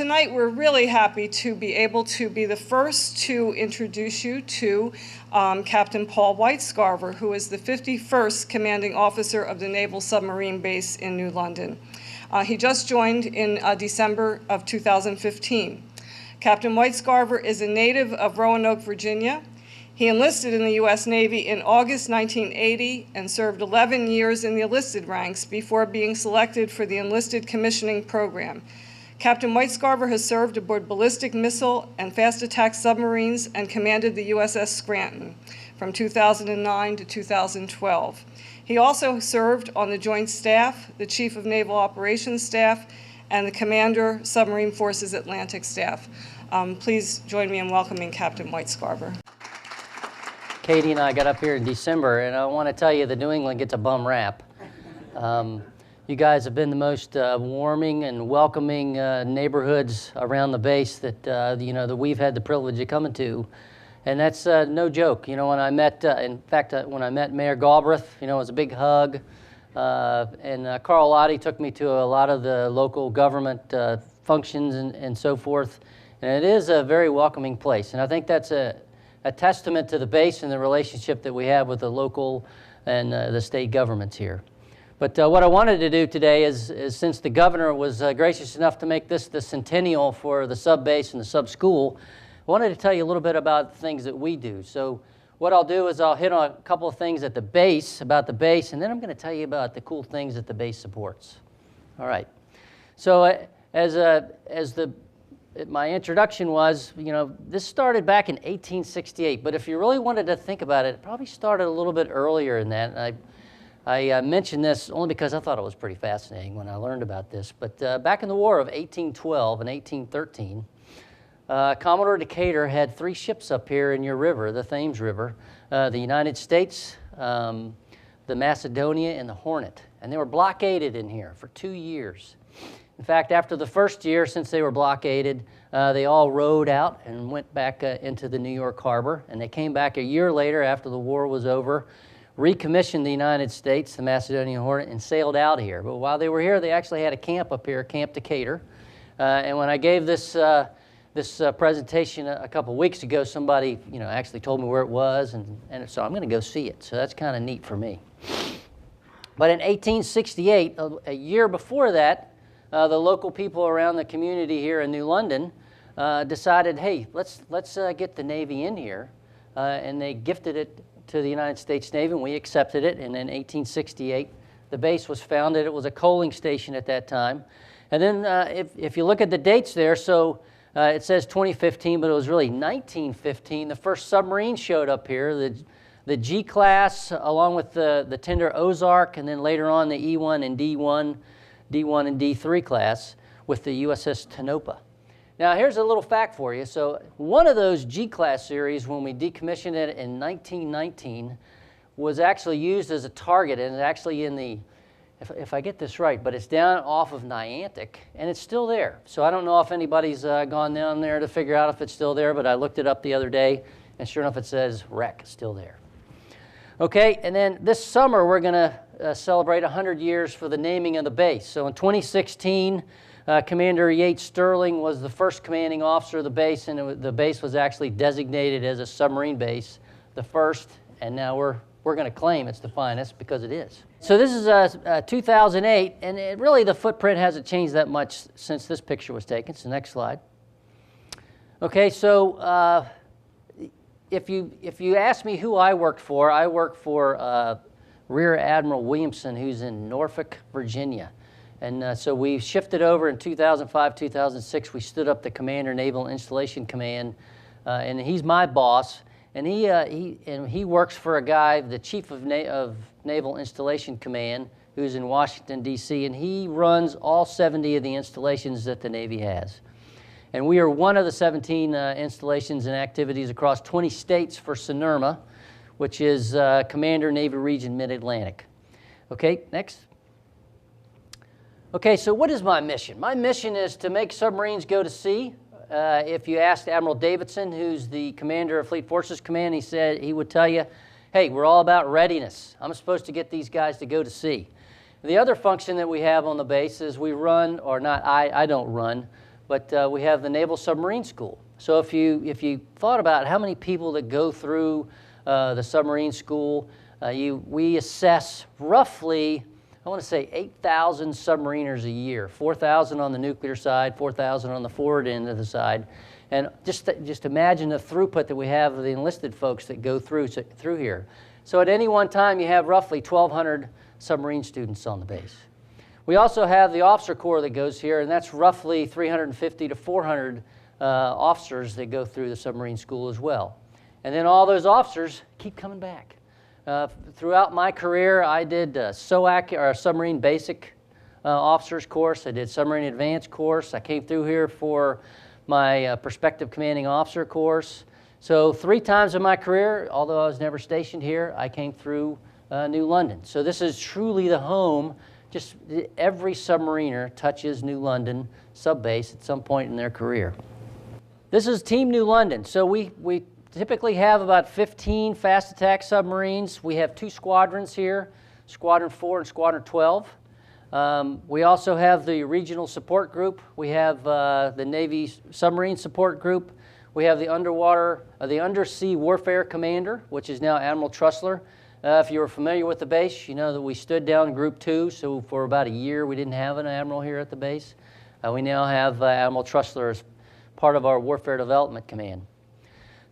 tonight we're really happy to be able to be the first to introduce you to Captain Paul Whitescarver, who is the 51st Commanding Officer of the Naval Submarine Base in New London. He just joined in December of 2015. Captain Whitescarver is a native of Roanoke, Virginia. He enlisted in the U.S. Navy in August 1980 and served 11 years in the enlisted ranks before being selected for the enlisted commissioning program. Captain Whitescarver has served aboard ballistic missile and fast attack submarines and commanded the USS Scranton from 2009 to 2012. He also served on the Joint Staff, the Chief of Naval Operations Staff, and the Commander Submarine Forces Atlantic Staff. Please join me in welcoming Captain Whitescarver. Katie and I got up here in December, and I want to tell you that New England gets a bum rap. You guys have been the most warming and welcoming neighborhoods around the base that that we've had the privilege of coming to, and that's no joke. You know, when I met, when I met Mayor Galbraith, it was a big hug, and Carl Lottie took me to a lot of the local government functions and so forth, and it is a very welcoming place, and I think that's a testament to the base and the relationship that we have with the local and the state governments here. But what I wanted to do today is since the governor was gracious enough to make this the centennial for the sub base and the sub school, I wanted to tell you a little bit about the things that we do. So what I'll do is I'll hit on a couple of things at the base, about the base, and then I'm going to tell you about the cool things that the base supports. All right. So my introduction was, this started back in 1868, but if you really wanted to think about it, it probably started a little bit earlier than that. And I mentioned this only because I thought it was pretty fascinating when I learned about this. But back in the War of 1812 and 1813, Commodore Decatur had 3 ships up here in your river, the Thames River, the United States, the Macedonia, and the Hornet. And they were blockaded in here for 2 years. In fact, after the first year, since they were blockaded, they all rowed out and went back into the New York harbor. And they came back a year later after the war was over, recommissioned the United States, the Macedonian Hornet, and sailed out here. But while they were here, they actually had a camp up here, Camp Decatur. And when I gave this presentation a couple weeks ago, somebody actually told me where it was, and so I'm going to go see it. So that's kind of neat for me. But in 1868, a year before that, the local people around the community here in New London decided, hey, let's get the Navy in here, and they gifted it to the United States Navy, and we accepted it. And in 1868, the base was founded. It was a coaling station at that time. And then if you look at the dates there, so it says 2015, but it was really 1915. The first submarine showed up here, the G-class, along with the tender Ozark, and then later on the E1 and D1 and D3 class with the USS Tonopah. Now here's a little fact for you. So one of those G-class series, when we decommissioned it in 1919, was actually used as a target, and it's actually in the, if I get this right, but it's down off of Niantic, and it's still there. So I don't know if anybody's gone down there to figure out if it's still there, but I looked it up the other day, and sure enough it says wreck, still there. Okay, and then this summer we're going to celebrate 100 years for the naming of the base. So in 2016, Commander Yates Sterling was the first commanding officer of the base, and the base was actually designated as a submarine base, the first, and now we're going to claim it's the finest because it is. So this is 2008, and really the footprint hasn't changed that much since this picture was taken. So next slide. Okay, so if you ask me who I work for Rear Admiral Williamson, who's in Norfolk, Virginia. And so we shifted over in 2005, 2006. We stood up the Commander Naval Installation Command, and he's my boss. And he works for a guy, the Chief of Naval Installation Command, who's in Washington, D.C., and he runs all 70 of the installations that the Navy has. And we are one of the 17 installations and activities across 20 states for CNRMA, which is Commander Navy Region Mid-Atlantic. Okay, next. Okay, so what is my mission? My mission is to make submarines go to sea. If you asked Admiral Davidson, who's the commander of Fleet Forces Command, he would tell you, hey, we're all about readiness. I'm supposed to get these guys to go to sea. The other function that we have on the base is we run, or not I don't run, but we have the Naval Submarine School. So if you thought about how many people that go through the submarine school, we assess roughly, I want to say 8,000 submariners a year, 4,000 on the nuclear side, 4,000 on the forward end of the side. And just imagine the throughput that we have of the enlisted folks that go through here. So at any one time, you have roughly 1,200 submarine students on the base. We also have the officer corps that goes here, and that's roughly 350 to 400 officers that go through the submarine school as well. And then all those officers keep coming back. Throughout my career, I did SOAC, or Submarine Basic Officers course. I did Submarine Advanced course. I came through here for my Prospective Commanding Officer course. So 3 times in my career, although I was never stationed here, I came through New London. So this is truly the home. Just every submariner touches New London subbase at some point in their career. This is Team New London. So we typically have about 15 fast attack submarines. We have 2 squadrons here, Squadron 4 and Squadron 12. We also have the regional support group. We have the Navy submarine support group. We have the undersea warfare commander, which is now Admiral Trussler. If you were familiar with the base, you know that we stood down Group 2, so for about a year we didn't have an admiral here at the base. We now have Admiral Trussler as part of our Warfare Development Command.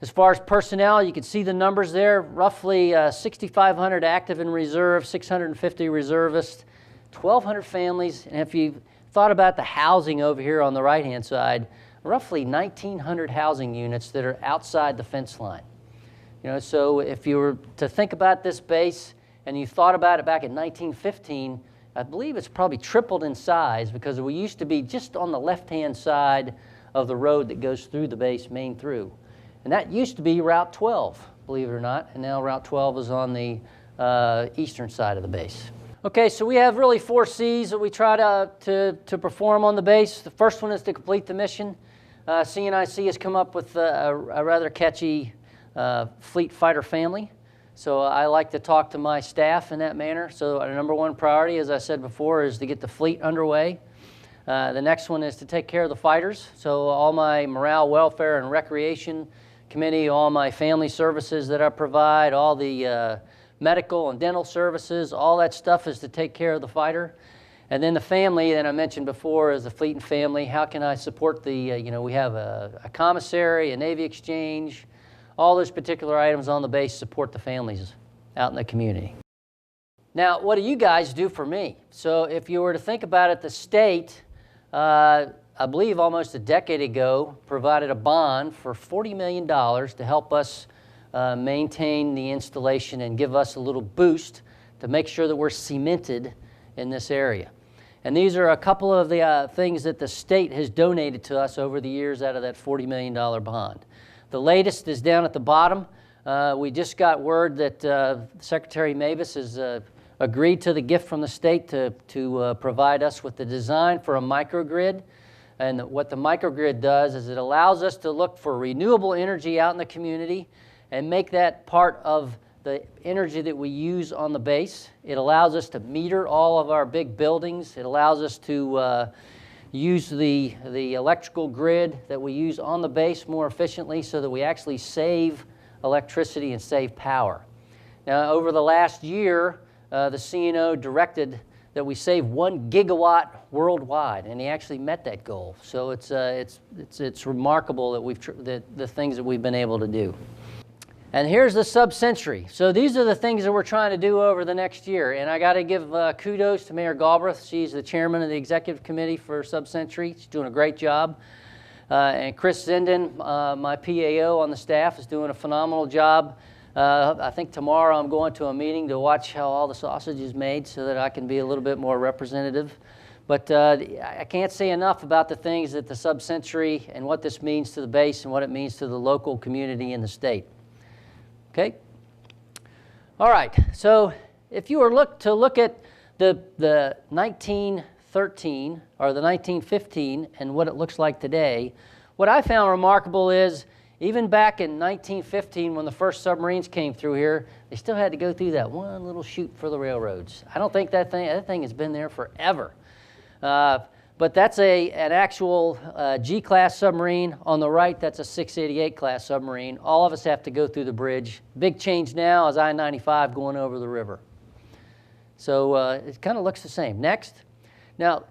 As far as personnel, you can see the numbers there, roughly 6,500 active and reserve, 650 reservists, 1,200 families, and if you thought about the housing over here on the right-hand side, roughly 1,900 housing units that are outside the fence line. You know, so if you were to think about this base and you thought about it back in 1915, I believe it's probably tripled in size because we used to be just on the left-hand side of the road that goes through the base main through. And that used to be Route 12, believe it or not, and now Route 12 is on the eastern side of the base. Okay, so we have really 4 C's that we try to perform on the base. The first one is to complete the mission. CNIC has come up with a rather catchy fleet fighter family. So I like to talk to my staff in that manner. So our number 1 priority, as I said before, is to get the fleet underway. The next one is to take care of the fighters. So all my morale, welfare, and recreation committee, all my family services that I provide, all the medical and dental services, all that stuff is to take care of the fighter. And then the family that I mentioned before is the fleet and family. How can I support the, you know, we have a commissary, a Navy exchange, all those particular items on the base support the families out in the community. Now, what do you guys do for me? So if you were to think about it, the state, I believe almost a decade ago, provided a bond for $40 million to help us maintain the installation and give us a little boost to make sure that we're cemented in this area. And these are a couple of the things that the state has donated to us over the years out of that $40 million bond. The latest is down at the bottom. We just got word that Secretary Mavis has agreed to the gift from the state to provide us with the design for a microgrid. And what the microgrid does is it allows us to look for renewable energy out in the community and make that part of the energy that we use on the base. It allows us to meter all of our big buildings. It allows us to use the electrical grid that we use on the base more efficiently so that we actually save electricity and save power. Now, over the last year, the CNO directed that we save 1 gigawatt worldwide, and he actually met that goal. So it's remarkable that the things that we've been able to do. And here's the sub-century. So these are the things that we're trying to do over the next year. And I got to give kudos to Mayor Galbraith. She's the chairman of the executive committee for sub-century. She's doing a great job. And Chris Zenden, my PAO on the staff, is doing a phenomenal job. I think tomorrow I'm going to a meeting to watch how all the sausage is made so that I can be a little bit more representative. But I can't say enough about the things that the sub-century and what this means to the base and what it means to the local community and the state. Okay? All right, so if you were to look at the 1913 or the 1915 and what it looks like today, what I found remarkable is even back in 1915 when the first submarines came through here, they still had to go through that one little chute for the railroads. I don't think that thing has been there forever. But that's an actual G-class submarine. On the right, that's a 688 class submarine. All of us have to go through the bridge. Big change now is I-95 going over the river. So it kind of looks the same. Next. Now,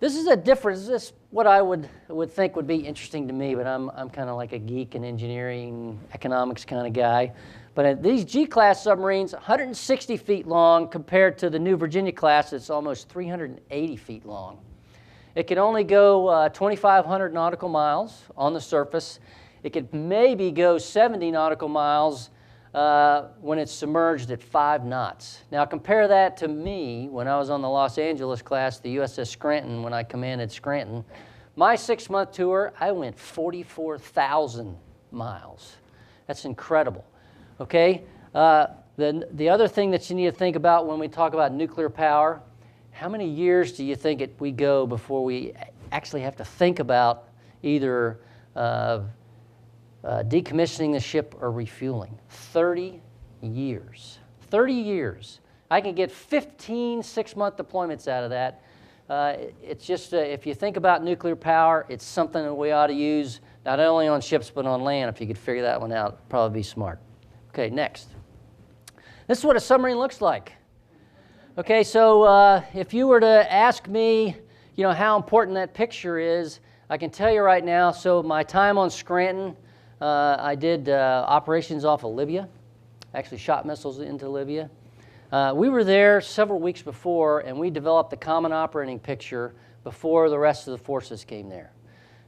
this is a difference. This is what I would think would be interesting to me, but I'm kind of like a geek and engineering, economics kind of guy. But these G-class submarines, 160 feet long compared to the New Virginia class, that's almost 380 feet long. It can only go 2,500 nautical miles on the surface. It could maybe go 70 nautical miles when it's submerged at 5 knots. Now compare that to me when I was on the Los Angeles class, the USS Scranton, when I commanded Scranton. My 6-month tour, I went 44,000 miles. That's incredible. Okay? The other thing that you need to think about when we talk about nuclear power, how many years do you think we go before we actually have to think about either decommissioning the ship or refueling? 30 years. 30 years. I can get 15 6-month deployments out of that. It's just, if you think about nuclear power, it's something that we ought to use not only on ships but on land. If you could figure that one out, it'd probably be smart. Okay, next. This is what a submarine looks like. Okay, so if you were to ask me, you know, how important that picture is, I can tell you right now. So my time on Scranton, I did operations off of Libya. Actually shot missiles into Libya. We were there several weeks before, and we developed the common operating picture before the rest of the forces came there.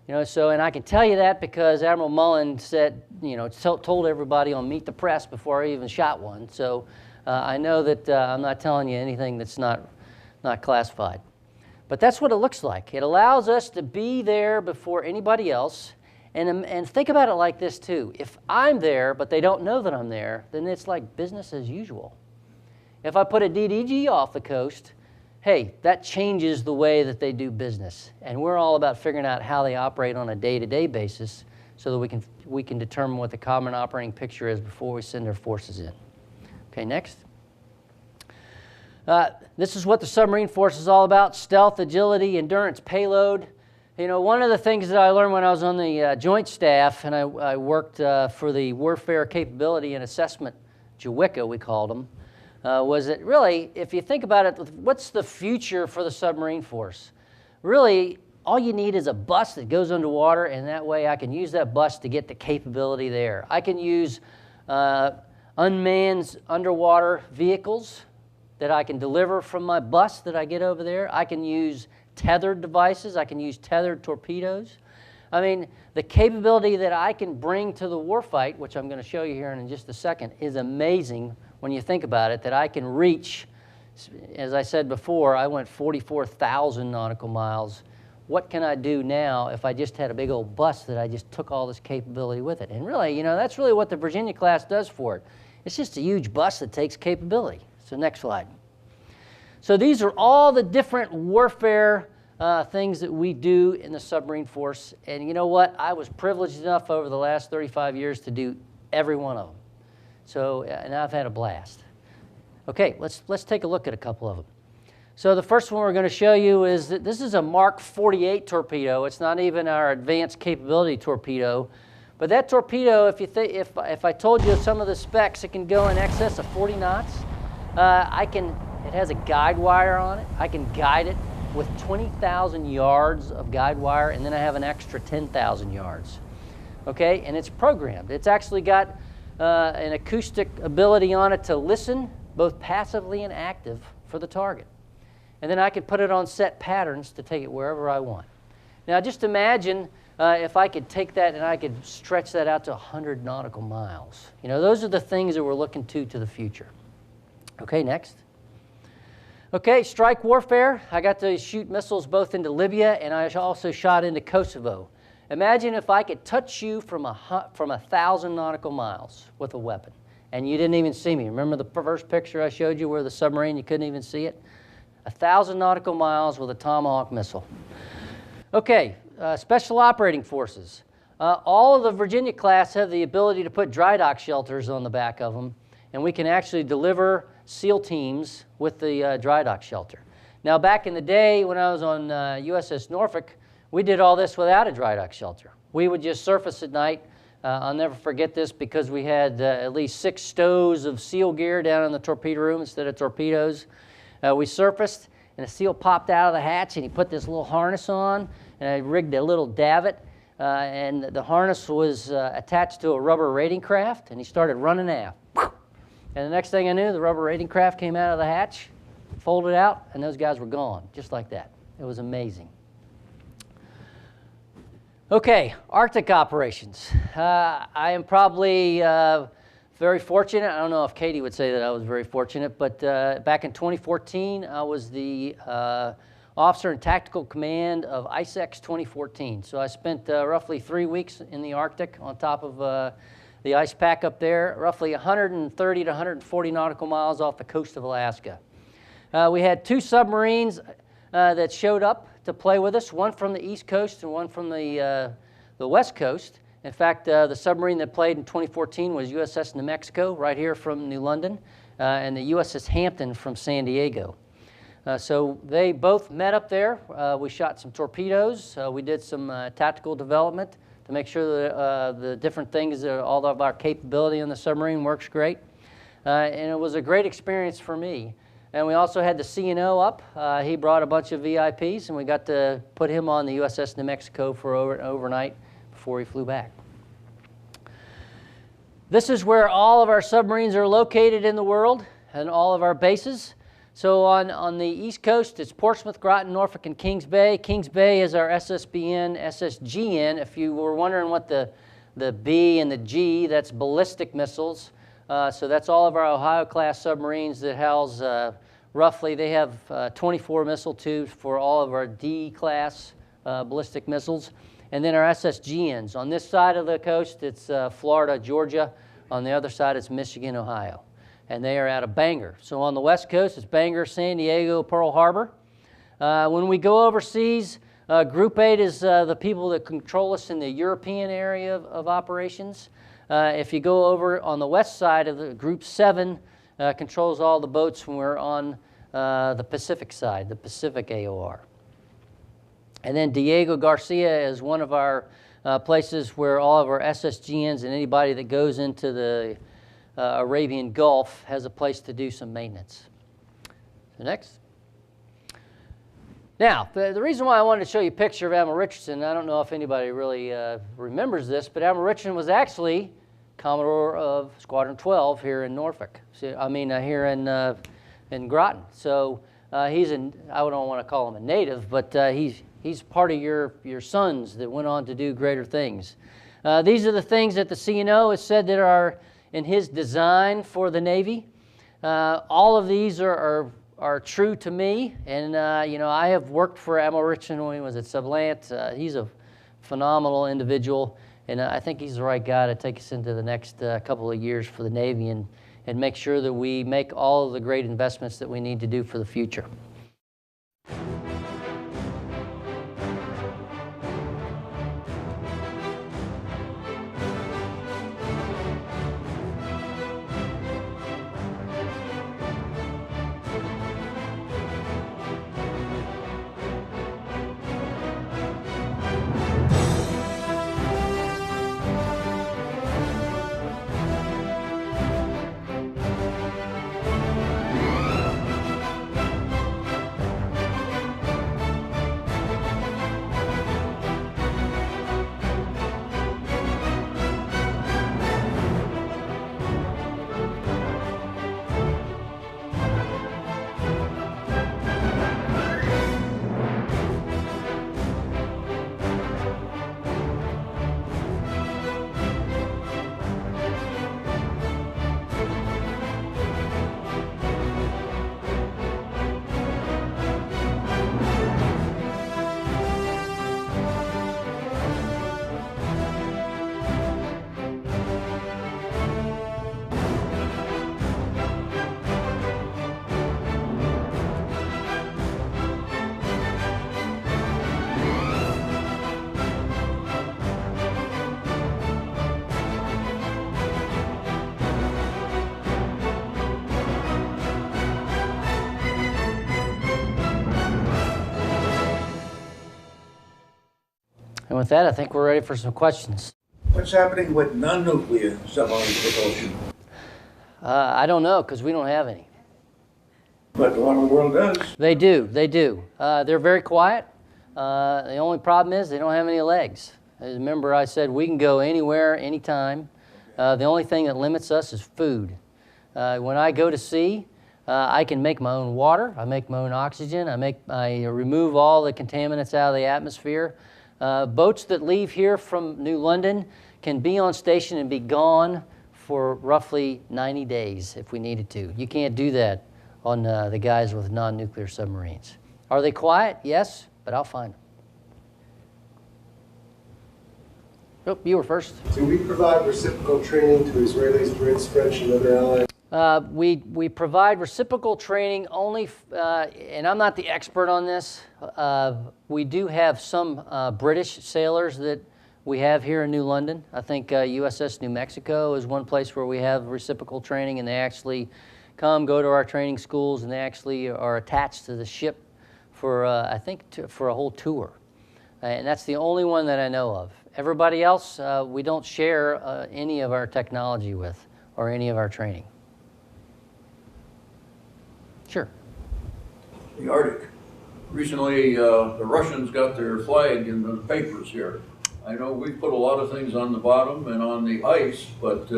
You know, so, and I can tell you that because Admiral Mullen said, you know, told everybody on Meet the Press before I even shot one. So I know that I'm not telling you anything that's not classified. But that's what it looks like. It allows us to be there before anybody else. And think about it like this too. If I'm there, but they don't know that I'm there, then it's like business as usual. If I put a DDG off the coast, hey, that changes the way that they do business. And we're all about figuring out how they operate on a day-to-day basis so that we can determine what the common operating picture is before we send our forces in. Okay, next. This is what the submarine force is all about: stealth, agility, endurance, payload. You know, one of the things that I learned when I was on the Joint Staff, and I worked for the Warfare Capability and Assessment, JWICA we called them, was that really, if you think about it, what's the future for the submarine force? Really, all you need is a bus that goes underwater, and that way I can use that bus to get the capability there. I can use unmanned underwater vehicles that I can deliver from my bus that I get over there. I can use tethered devices. I can use tethered torpedoes. I mean, the capability that I can bring to the warfight, which I'm going to show you here in just a second, is amazing when you think about it, that I can reach, as I said before, I went 44,000 nautical miles. What can I do now if I just had a big old bus that I just took all this capability with it? And really, you know, that's really what the Virginia class does for it. It's just a huge bus that takes capability. So next slide. So these are all the different warfare things that we do in the submarine force. And you know what? I was privileged enough over the last 35 years to do every one of them. So, and I've had a blast. Okay, let's take a look at a couple of them. So the first one we're going to show you is that this is a Mark 48 torpedo. It's not even our advanced capability torpedo. But that torpedo, if I told you some of the specs, it can go in excess of 40 knots. It has a guide wire on it. I can guide it with 20,000 yards of guide wire, and then I have an extra 10,000 yards. Okay, and it's programmed. It's actually got an acoustic ability on it to listen, both passively and active, for the target. And then I could put it on set patterns to take it wherever I want. Now just imagine if I could take that and I could stretch that out to 100 nautical miles. You know, those are the things that we're looking to the future. Okay, next. Okay, strike warfare. I got to shoot missiles both into Libya, and I also shot into Kosovo. Imagine if I could touch you from 1,000 nautical miles with a weapon, and you didn't even see me. Remember the first picture I showed you where the submarine, you couldn't even see it? 1,000 nautical miles with a Tomahawk missile. Okay, special operating forces. All of the Virginia class have the ability to put dry dock shelters on the back of them, and we can actually deliver SEAL teams with the dry dock shelter. Now, back in the day when I was on USS Norfolk, we did all this without a dry dock shelter. We would just surface at night. I'll never forget this because we had at least 6 stows of SEAL gear down in the torpedo room instead of torpedoes. We surfaced, and a SEAL popped out of the hatch, and he put this little harness on, and I rigged a little davit, and the harness was attached to a rubber raiding craft, and he started running aft. And the next thing I knew, the rubber raiding craft came out of the hatch, folded out, and those guys were gone, just like that. It was amazing. Okay, Arctic operations. I am probably very fortunate. I don't know if Katie would say that I was very fortunate, but back in 2014, I was the officer in tactical command of ICEX 2014. So I spent roughly 3 weeks in the Arctic on top of the ice pack up there, roughly 130 to 140 nautical miles off the coast of Alaska. We had 2 submarines that showed up to play with us, one from the East Coast and one from the West Coast. In fact, the submarine that played in 2014 was USS New Mexico, right here from New London, and the USS Hampton from San Diego. So they both met up there. We shot some torpedoes. We did some tactical development to make sure that the different things, all of our capability on the submarine works great. And it was a great experience for me. And we also had the CNO up. He brought a bunch of VIPs, and we got to put him on the USS New Mexico for overnight before he flew back. This is where all of our submarines are located in the world and all of our bases. So on the East Coast, it's Portsmouth, Groton, Norfolk, and Kings Bay. Kings Bay is our SSBN, SSGN. If you were wondering what the B and the G, that's ballistic missiles. So that's all of our Ohio-class submarines that house roughly, they have 24 missile tubes for all of our D-class ballistic missiles. And then our SSGNs. On this side of the coast, it's Florida, Georgia. On the other side, it's Michigan, Ohio. And they are out of Bangor. So on the West Coast, it's Bangor, San Diego, Pearl Harbor. When we go overseas, Group 8 is the people that control us in the European area of operations. If you go over on the west side of the Group 7, controls all the boats when we're on the Pacific side, the Pacific AOR. And then Diego Garcia is one of our places where all of our SSGNs and anybody that goes into the Arabian Gulf has a place to do some maintenance. So next. Now, the reason why I wanted to show you a picture of Admiral Richardson, I don't know if anybody really remembers this, but Admiral Richardson was actually Commodore of Squadron 12 here in Norfolk. So, here in Groton. So I don't want to call him a native, but he's part of your sons that went on to do greater things. These are the things that the CNO has said that are in his design for the Navy. All of these are true to me, and I have worked for Admiral Richardson when he was at Sublant. He's a phenomenal individual, and I think he's the right guy to take us into the next couple of years for the Navy and make sure that we make all of the great investments that we need to do for the future. And with that, I think we're ready for some questions. What's happening with non-nuclear submarine propulsion? I don't know, because we don't have any. But the one in the world does. They do. They're very quiet. The only problem is they don't have any legs. Remember I said we can go anywhere, anytime. The only thing that limits us is food. When I go to sea, I can make my own water, I make my own oxygen, I remove all the contaminants out of the atmosphere. Boats that leave here from New London can be on station and be gone for roughly 90 days if we needed to. You can't do that on the guys with non-nuclear submarines. Are they quiet? Yes, but I'll find them. Oh, you were first. Do we provide reciprocal training to Israelis, Brits, French, and other allies? We provide reciprocal training only, and I'm not the expert on this. We do have some British sailors that we have here in New London. I think USS New Mexico is one place where we have reciprocal training, and they actually go to our training schools, and they actually are attached to the ship for, I think, for a whole tour. And that's the only one that I know of. Everybody else, we don't share any of our technology with or any of our training. Sure. The Arctic. Recently, the Russians got their flag in the papers here. I know we put a lot of things on the bottom and on the ice, but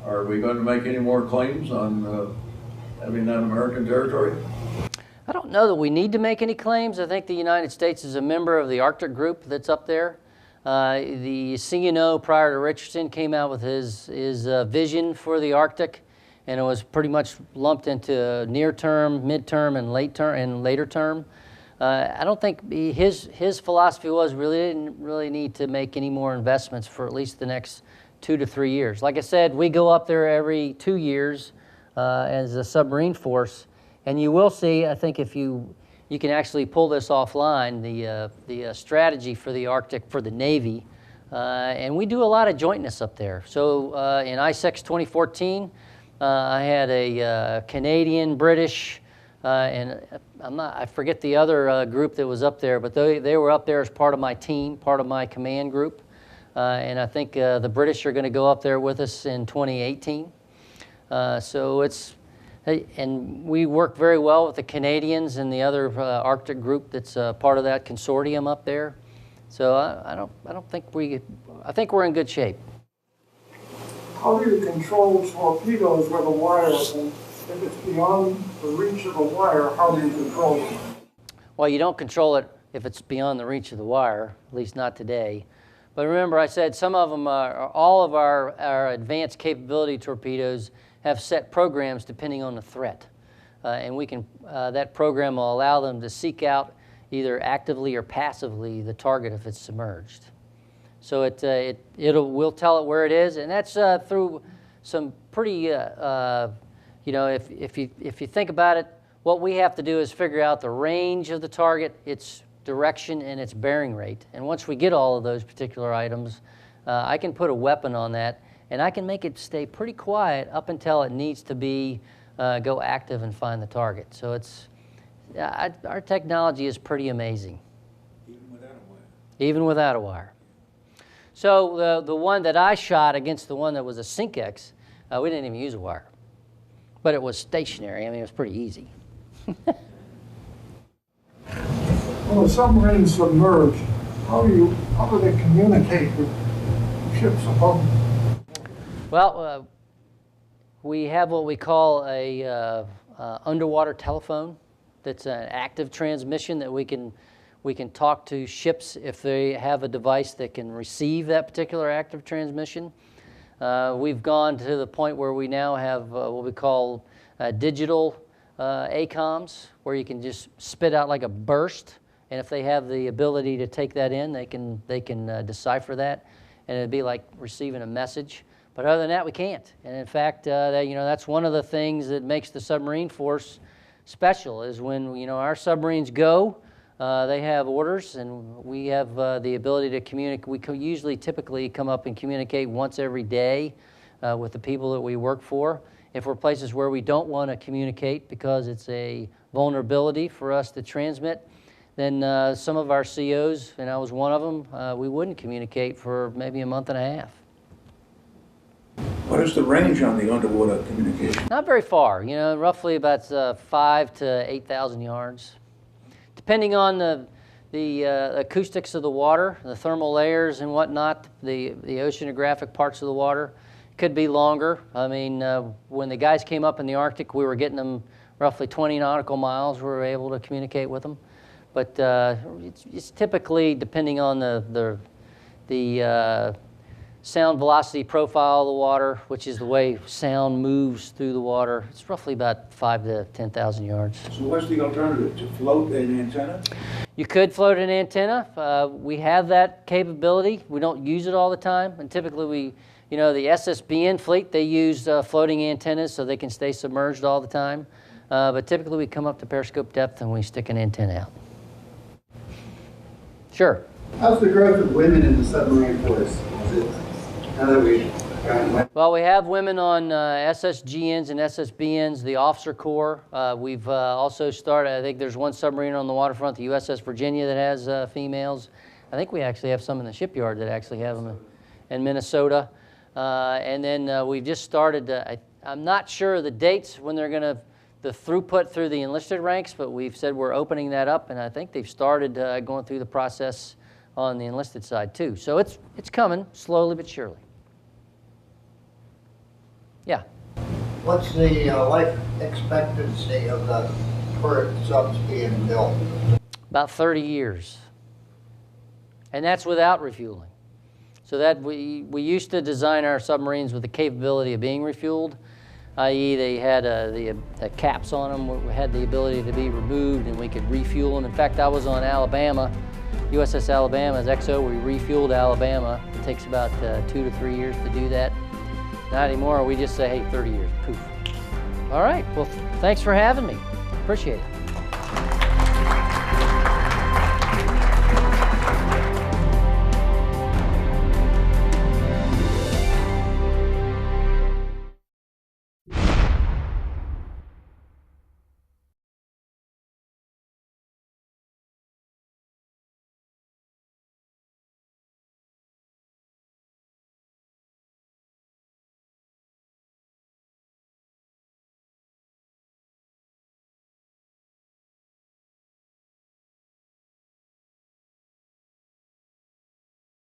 are we going to make any more claims on having that American territory? I don't know that we need to make any claims. I think the United States is a member of the Arctic group that's up there. The CNO prior to Richardson came out with his vision for the Arctic, and it was pretty much lumped into near term, mid-term, and later term. I don't think his philosophy was we didn't really need to make any more investments for at least the next 2 to 3 years. Like I said, we go up there every 2 years as a submarine force, and you will see, I think if you can actually pull this offline, the strategy for the Arctic for the Navy, and we do a lot of jointness up there. So in ISEX 2014, I had a Canadian, British, and I forget the other group that was up there, but they were up there as part of my team, part of my command group. And I think the British are going to go up there with us in 2018. And we work very well with the Canadians and the other Arctic group that's part of that consortium up there. So I think we're in good shape. How do you control torpedoes with a wire? And if it's beyond the reach of the wire, how do you control it? Well, you don't control it if it's beyond the reach of the wire, at least not today. But remember, I said some of them all of our advanced capability torpedoes have set programs depending on the threat. And we can, that program will allow them to seek out either actively or passively the target if it's submerged. So we'll tell it where it is, and that's through some pretty, if you think about it, what we have to do is figure out the range of the target, its direction, and its bearing rate. And once we get all of those particular items, I can put a weapon on that, and I can make it stay pretty quiet up until it needs to be go active and find the target. So our technology is pretty amazing. Even without a wire. Even without a wire. So the one that I shot against the one that was a SyncX, we didn't even use a wire. But it was stationary. I mean, it was pretty easy. Well, a submarine submerged, how do they communicate with ships above them? Well, we have what we call a underwater telephone. That's an active transmission that we can talk to ships if they have a device that can receive that particular active transmission. We've gone to the point where we now have what we call digital ACOMs, where you can just spit out like a burst, and if they have the ability to take that in, they can decipher that, and it'd be like receiving a message. But other than that, we can't. And in fact, that's one of the things that makes the submarine force special is when our submarines go. They have orders, and we have the ability to communicate. We typically come up and communicate once every day with the people that we work for. If we're places where we don't want to communicate because it's a vulnerability for us to transmit, then some of our COs, and I was one of them, we wouldn't communicate for maybe a month and a half. What is the range on the underwater communication? Not very far, you know, roughly about 5,000 to 8,000 yards. Depending on the acoustics of the water, the thermal layers and whatnot, the oceanographic parts of the water, could be longer. I mean, when the guys came up in the Arctic, we were getting them roughly 20 nautical miles. We were able to communicate with them. But it's typically, depending on the sound velocity profile of the water, which is the way sound moves through the water, it's roughly about 5,000 to 10,000 yards. So what's the alternative, to float an antenna? You could float an antenna. We have that capability. We don't use it all the time, and typically the SSBN fleet, they use floating antennas so they can stay submerged all the time. But typically we come up to periscope depth and we stick an antenna out. Sure. How's the growth of women in the submarine force? Now that we've gotten... Well, we have women on SSGNs and SSBNs, the officer corps. We've also started, I think there's one submarine on the waterfront, the USS Virginia, that has females. I think we actually have some in the shipyard that actually have them in Minnesota. And then we've just started, I'm not sure the dates when they're going to, the throughput through the enlisted ranks, but we've said we're opening that up, and I think they've started going through the process on the enlisted side too. So it's coming, slowly but surely. Yeah. What's the life expectancy of the current subs being built? About 30 years. And that's without refueling. So that we used to design our submarines with the capability of being refueled, i.e. they had the caps on them, had the ability to be removed, and we could refuel them. In fact, I was on Alabama, USS Alabama as XO. We refueled Alabama. It takes about 2 to 3 years to do that. Not anymore. We just say, hey, 30 years, poof. All right, well, thanks for having me. Appreciate it.